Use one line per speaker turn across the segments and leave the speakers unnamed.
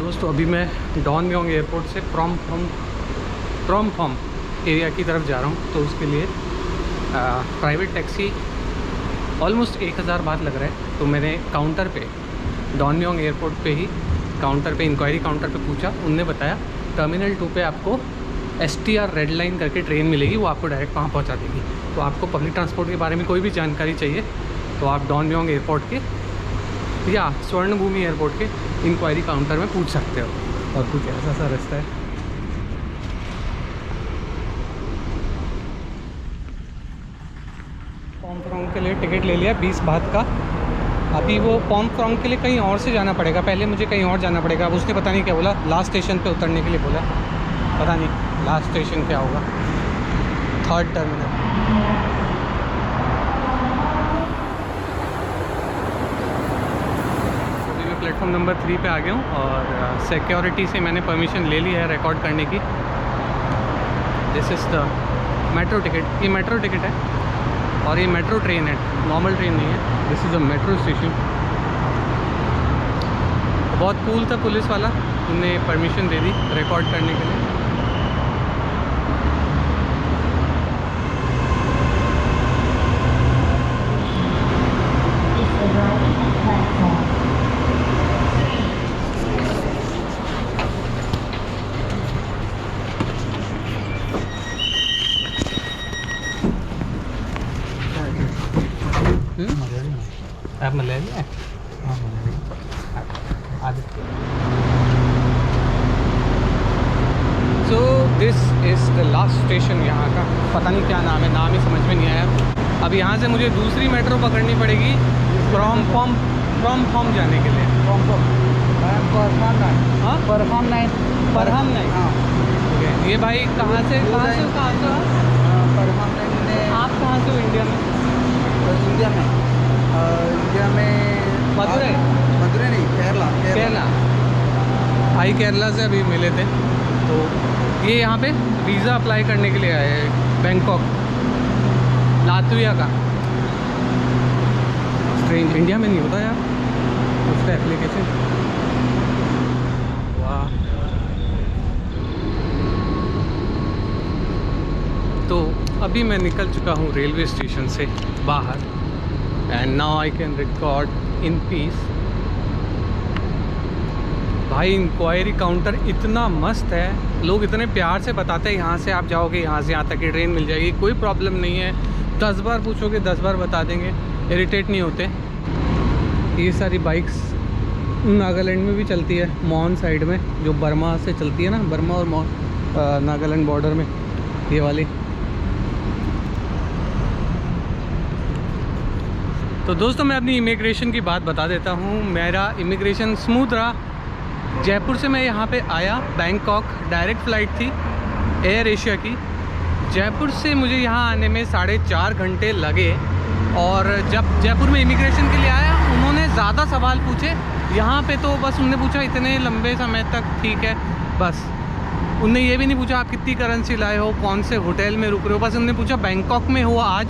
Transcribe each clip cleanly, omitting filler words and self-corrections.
दोस्तों अभी मैं डॉन म्योंग एयरपोर्ट से प्रोम्फॉम एरिया की तरफ जा रहा हूँ। तो उसके लिए प्राइवेट टैक्सी ऑलमोस्ट 1000 बात लग रहा है। तो मैंने काउंटर पे डॉन म्योंग एयरपोर्ट पे ही काउंटर पे इंक्वायरी काउंटर पे पूछा। उनने बताया टर्मिनल 2 पे आपको STR रेड लाइन करके ट्रेन मिलेगी, वो आपको डायरेक्ट वहाँ पहुँचा देगी। तो आपको पब्लिक ट्रांसपोर्ट के बारे में कोई भी जानकारी चाहिए तो आप डॉन म्योंग एयरपोर्ट के या स्वर्णभूमि एयरपोर्ट के इंक्वायरी काउंटर में पूछ सकते हो। और कुछ ऐसा सा रास्ता है। पोम्फॉन्ग के लिए टिकट ले लिया 20 बात का। अभी वो पोम्फॉन्ग के लिए कहीं और से जाना पड़ेगा, पहले मुझे कहीं और जाना पड़ेगा। अब उसने पता नहीं क्या बोला, लास्ट स्टेशन पे उतरने के लिए बोला। पता नहीं लास्ट स्टेशन क्या होगा, 3rd टर्मिनल। प्लेटफॉर्म नंबर 3 पे आ गया हूँ और सिक्योरिटी से मैंने परमिशन ले ली है रिकॉर्ड करने की। This is the metro ticket. ये मेट्रो टिकट है और ये मेट्रो ट्रेन है, नॉर्मल ट्रेन नहीं है। This is a metro station. बहुत कूल था पुलिस वाला, उन्हें परमिशन दे दी रिकॉर्ड करने के लिए। आप मलयाली हैं? हाँ Malayali. So this is the last station यहाँ का। पता नहीं क्या नाम है, नाम ही समझ में नहीं आया। अब यहाँ से मुझे दूसरी मेट्रो पकड़नी पड़ेगी प्रोम्फॉन्ग जाने के लिए। परहाम नहीं। हाँ ओके। ये भाई कहाँ से आप कहाँ से हो इंडिया में?
इंडिया में मदुरई नहीं, केरला।
भाई केरला से अभी मिले थे। तो ये यहाँ पे वीज़ा अप्लाई करने के लिए आए हैं, बैंकॉक लातविया का। स्ट्रेंज, इंडिया में नहीं होता यार उसका एप्लीकेशन। वाह। तो अभी मैं निकल चुका हूँ रेलवे स्टेशन से बाहर and now I can record in peace. भाई इंक्वायरी काउंटर इतना मस्त है, लोग इतने प्यार से बताते हैं यहाँ से आप जाओगे, यहाँ से यहाँ तक की ट्रेन मिल जाएगी, कोई प्रॉब्लम नहीं है। 10 बार पूछोगे 10 बार बता देंगे, इरिटेट नहीं होते। ये सारी बाइक्स नागालैंड में भी चलती है, मॉन साइड में, जो बर्मा से चलती है ना, बर्मा और नागालैंड बॉर्डर में ये वाली। तो दोस्तों मैं अपनी इमिग्रेशन की बात बता देता हूँ। मेरा इमिग्रेशन स्मूथ रहा। जयपुर से मैं यहाँ पे आया, बैंकॉक डायरेक्ट फ़्लाइट थी एयर एशिया की। जयपुर से मुझे यहाँ आने में 4.5 घंटे लगे। और जब जयपुर में इमिग्रेशन के लिए आया, उन्होंने ज़्यादा सवाल पूछे। यहाँ पे तो बस उन्होंने पूछा इतने लंबे समय तक ठीक है, बस। उनने ये भी नहीं पूछा आप कितनी करेंसी लाए हो, कौन से होटल में रुक रहे हो, बस उन्होंने पूछा बैंकॉक में हो आज,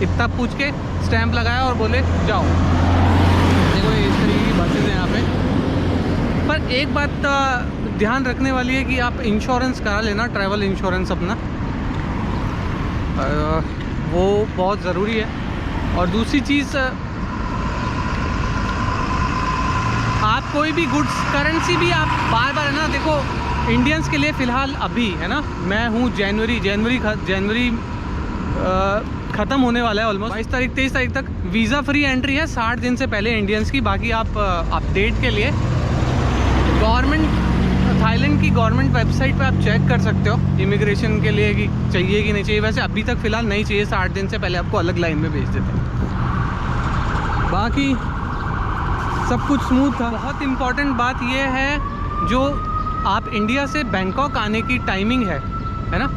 इतना पूछ के स्टैंप लगाया और बोले जाओ। देखो इस तरीके की बातें हैं यहाँ पे। पर एक बात ध्यान रखने वाली है कि आप इंश्योरेंस करा लेना, ट्रैवल इंश्योरेंस अपना, वो बहुत ज़रूरी है। और दूसरी चीज़, आप कोई भी गुड्स करेंसी भी आप बार बार, है ना, देखो इंडियंस के लिए फ़िलहाल अभी, है ना, मैं हूँ जनवरी ख़त्म होने वाला है ऑलमोस्ट। 22 तारीख 23 तारीख तक वीज़ा फ्री एंट्री है 60 दिन से पहले इंडियंस की। बाकी आप अपडेट के लिए थाईलैंड की गवर्नमेंट वेबसाइट पे आप चेक कर सकते हो इमिग्रेशन के लिए कि चाहिए कि नहीं चाहिए। वैसे अभी तक फ़िलहाल नहीं चाहिए, 60 दिन से पहले आपको अलग लाइन में भेज देते हैं। बाकी सब कुछ स्मूथ था। बहुत इम्पॉर्टेंट बात यह है, जो आप इंडिया से बैंकॉक आने की टाइमिंग है ना,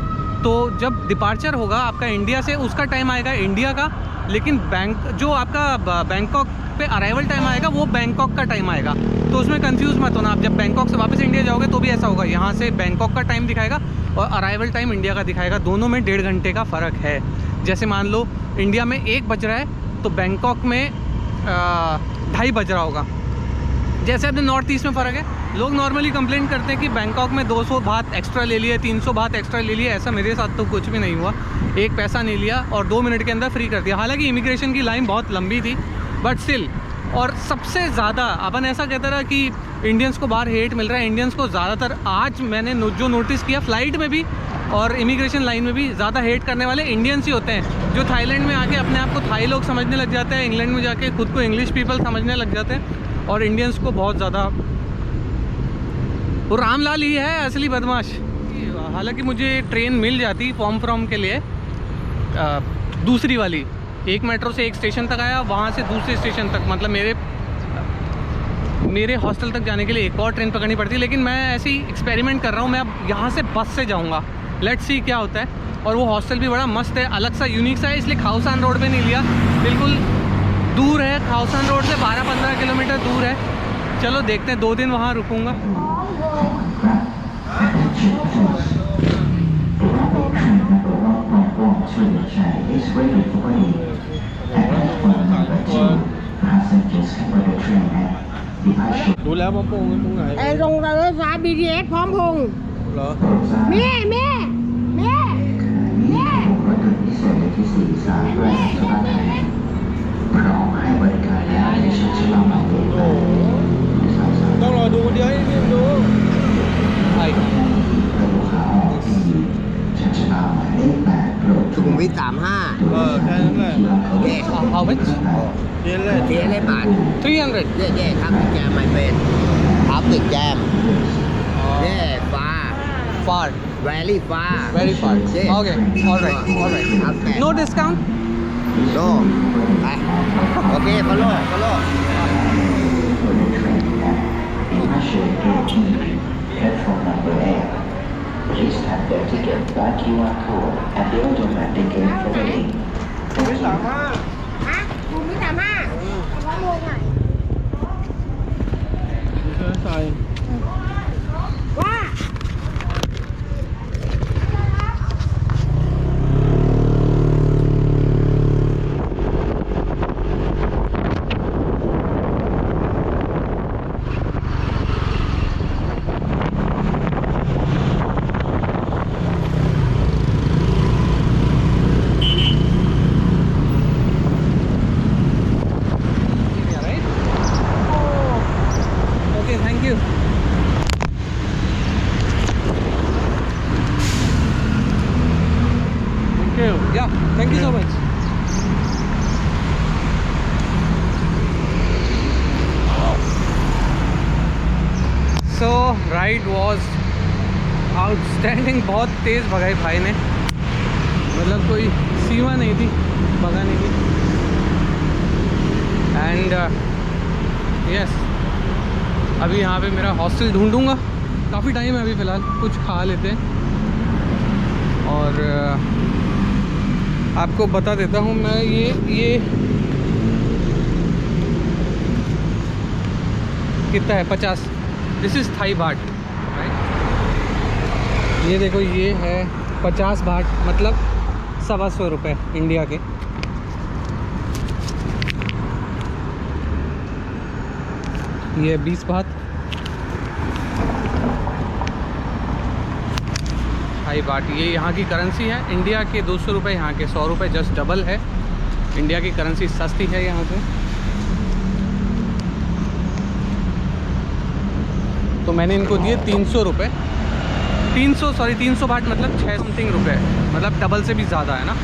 तो जब डिपार्चर होगा आपका इंडिया से, उसका टाइम आएगा इंडिया का, लेकिन जो आपका बैंकॉक पे अराइवल टाइम आएगा वो बैंकॉक का टाइम आएगा। तो उसमें कंफ्यूज मत होना। आप जब बैंकॉक से वापस इंडिया जाओगे तो भी ऐसा होगा, यहाँ से बैंकॉक का टाइम दिखाएगा और अराइवल टाइम इंडिया का दिखाएगा। दोनों में 1.5 घंटे का फ़र्क है। जैसे मान लो इंडिया में 1 बज रहा है तो बैंकॉक में 2:30 बज रहा होगा। जैसे अपने नॉर्थ ईस्ट में फ़र्क है, लोग नॉर्मली कंप्लेंट करते हैं कि बैंकॉक में 200 बात एक्स्ट्रा ले लिए, 300 बात एक्स्ट्रा ले लिए। ऐसा मेरे साथ तो कुछ भी नहीं हुआ, एक पैसा नहीं लिया और 2 मिनट के अंदर फ्री कर दिया। हालांकि इमिग्रेशन की लाइन बहुत लंबी थी बट स्टिल। और सबसे ज़्यादा अपन ऐसा कहते रहा कि इंडियंस को बाहर हेट मिल रहा है, इंडियंस को ज़्यादातर आज मैंने जो नोटिस किया फ़्लाइट में भी और इमिग्रेशन लाइन में भी ज़्यादा हेट करने वाले इंडियंस ही होते हैं, जो थाईलैंड में आके अपने आप को थाई लोग समझने लग जाते हैं, इंग्लैंड में जाके खुद को इंग्लिश पीपल समझने लग जाते हैं और इंडियंस को बहुत ज़्यादा। वो रामलाल ही है असली बदमाश। हालांकि मुझे ट्रेन मिल जाती फॉर्म फ्रॉम के लिए, दूसरी वाली, एक मेट्रो से एक स्टेशन तक आया, वहाँ से दूसरे स्टेशन तक, मतलब मेरे हॉस्टल तक जाने के लिए एक और ट्रेन पकड़नी पड़ती है। लेकिन मैं ऐसे ही एक्सपेरिमेंट कर रहा हूँ, मैं अब यहाँ से बस से जाऊँगा, लेट्स सी क्या होता है। और वो हॉस्टल भी बड़ा मस्त है, अलग सा यूनिक सा है, इसलिए खाउसान रोड पे नहीं लिया, बिल्कुल दूर है, खाउसान रोड से 12-15 किलोमीटर दूर है। चलो देखते हैं, 2 दिन वहाँ रुकूँगा।
ดูแล้วว่าโป่งตรงไหน
ไอ้ลงรถไฟฟ้า BTS พร้อมพงษ์
เหรอ
แม่แม่แม่แม่
รถด่วนพิเศษที่4 3ด้วยสุราษฎร์ธานีพร้อมให้บริการแล้วในชั้นฉลองหมายเลข
ต้องรอดูเดี๋ยวให้รีบดู
ลูกค้าออกที่ชั้นฉลองหมายเลข8โปรด
สุขุมวิท35
แค่นั้นแหละ
โอเค
How much?
เย็นเลย
เสียเลยบาท
300.
เย่ๆครับแจมไม่เป็นครับตึกแจมเย่ฟ้า
Far.
very far
Very far.
Yeah.
Okay. All right. All right.
Okay.
No discount?
no ไปโอเค follow
Initiate routine. Platform number 8. Please tap the ticket by QR code at the automatic gate for waiting.
ไม่สามารถ
ฮะสุขุมวิท35พร้อมพงษ์อ่ะ
ใส่
ว่า
Right? Okay, thank you.
Thank you.
Yeah, thank you so much. So ride was outstanding. बहुत तेज़ भगाई भाई ने, मतलब कोई सीमा नहीं थी भगाने की। एंड यस, अभी यहाँ पे मेरा हॉस्टल ढूंढूंगा, काफ़ी टाइम है अभी फ़िलहाल, कुछ खा लेते हैं और आपको बता देता हूँ मैं ये कितना है, 50। This is Thai baht, right. ये देखो, ये है 50 बाट, मतलब 125 रुपये इंडिया के। ये 20 बात थाई बाट, ये यहाँ की करेंसी है। इंडिया के 200 रुपये, यहाँ के 100 रुपये, जस्ट डबल है। इंडिया की करेंसी सस्ती है यहाँ से। तो मैंने इनको दिए 300 रुपये, 300 बाट, मतलब 6 समथिंग रुपये, मतलब डबल से भी ज़्यादा है ना।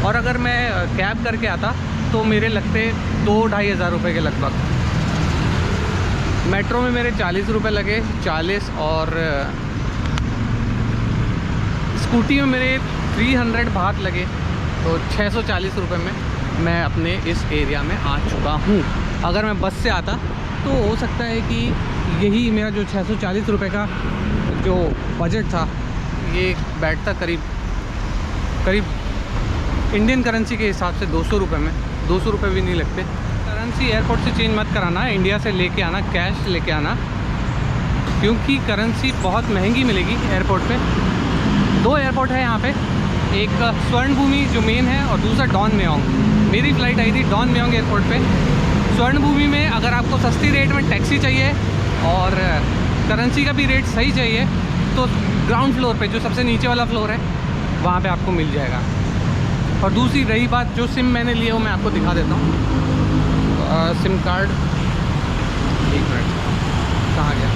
और अगर मैं कैब करके आता तो मेरे लगते 2-2.5 हज़ार रुपये के लगभग। मेट्रो में मेरे 40 रुपये लगे, 40, और स्कूटी में मेरे 300 बात लगे, तो 640 रुपये में मैं अपने इस एरिया में आ चुका हूँ। अगर मैं बस से आता तो हो सकता है कि यही मेरा जो 640 रुपये का जो बजट था, ये बैठता करीब इंडियन करेंसी के हिसाब से 200 रुपये में। 200 रुपये भी नहीं लगते। करेंसी एयरपोर्ट से चेंज मत कराना, इंडिया से लेके आना, कैश लेके आना, क्योंकि करेंसी बहुत महंगी मिलेगी एयरपोर्ट पे। 2 एयरपोर्ट है यहाँ पे, एक स्वर्ण भूमि जो मेन है और दूसरा डॉन मेयोंग। मेरी फ़्लाइट आई थी डॉन मेयोंग एयरपोर्ट पे। स्वर्ण भूमि में अगर आपको सस्ती रेट में टैक्सी चाहिए और करेंसी का भी रेट सही चाहिए तो ग्राउंड फ्लोर पे, जो सबसे नीचे वाला फ्लोर है, वहाँ पे आपको मिल जाएगा। और दूसरी रही बात, जो सिम मैंने लिए वो मैं आपको दिखा देता हूँ। सिम कार्ड, एक मिनट, कहाँ गया?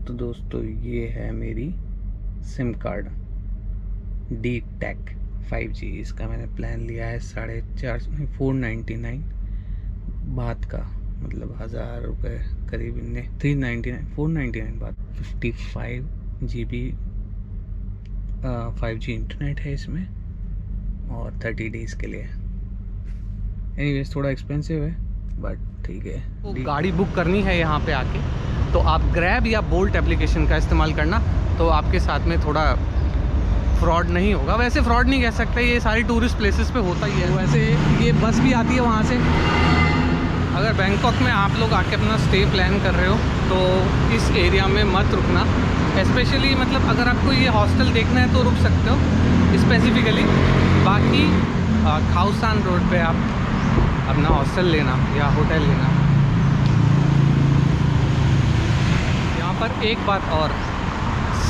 तो दोस्तों ये है मेरी सिम कार्ड D-Tech 5G। इसका मैंने प्लान लिया है 499 बात का, मतलब 1000 रुपये करीब, 499 बात। 55 GB 5G इंटरनेट है इसमें और 30 डेज़ के लिए। एनीवेज थोड़ा एक्सपेंसिव है बट ठीक है। तो गाड़ी बुक करनी है यहाँ पे आके तो आप ग्रैब या बोल्ट एप्लीकेशन का इस्तेमाल करना, तो आपके साथ में थोड़ा फ्रॉड नहीं होगा। वैसे फ्रॉड नहीं कह सकते, ये सारी टूरिस्ट प्लेसेस पे होता ही है। वैसे ये बस भी आती है वहाँ से। अगर बैंकॉक में आप लोग आके अपना स्टे प्लान कर रहे हो तो इस एरिया में मत रुकना। स्पेशली मतलब अगर आपको ये हॉस्टल देखना है तो रुक सकते हो स्पेसिफिकली। बाकी खाउसान रोड पे आप अपना हॉस्टल लेना या होटल लेना। यहाँ पर एक बात और,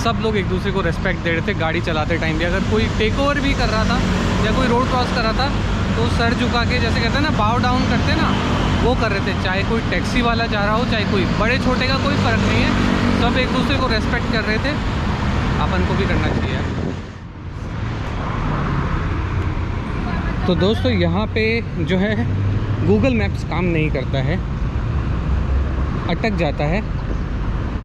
सब लोग एक दूसरे को रेस्पेक्ट दे रहे थे गाड़ी चलाते टाइम भी। अगर कोई टेक ओवर भी कर रहा था या कोई रोड क्रॉस कर रहा था तो सर झुका के, जैसे कहते हैं ना बाव डाउन करते ना, वो कर रहे थे। चाहे कोई टैक्सी वाला जा रहा हो, चाहे कोई, बड़े छोटे का कोई फ़र्क नहीं है, सब एक दूसरे को रेस्पेक्ट कर रहे थे। अपन को भी करना चाहिए। तो दोस्तों यहाँ पे जो है गूगल मैप्स काम नहीं करता है, अटक जाता है।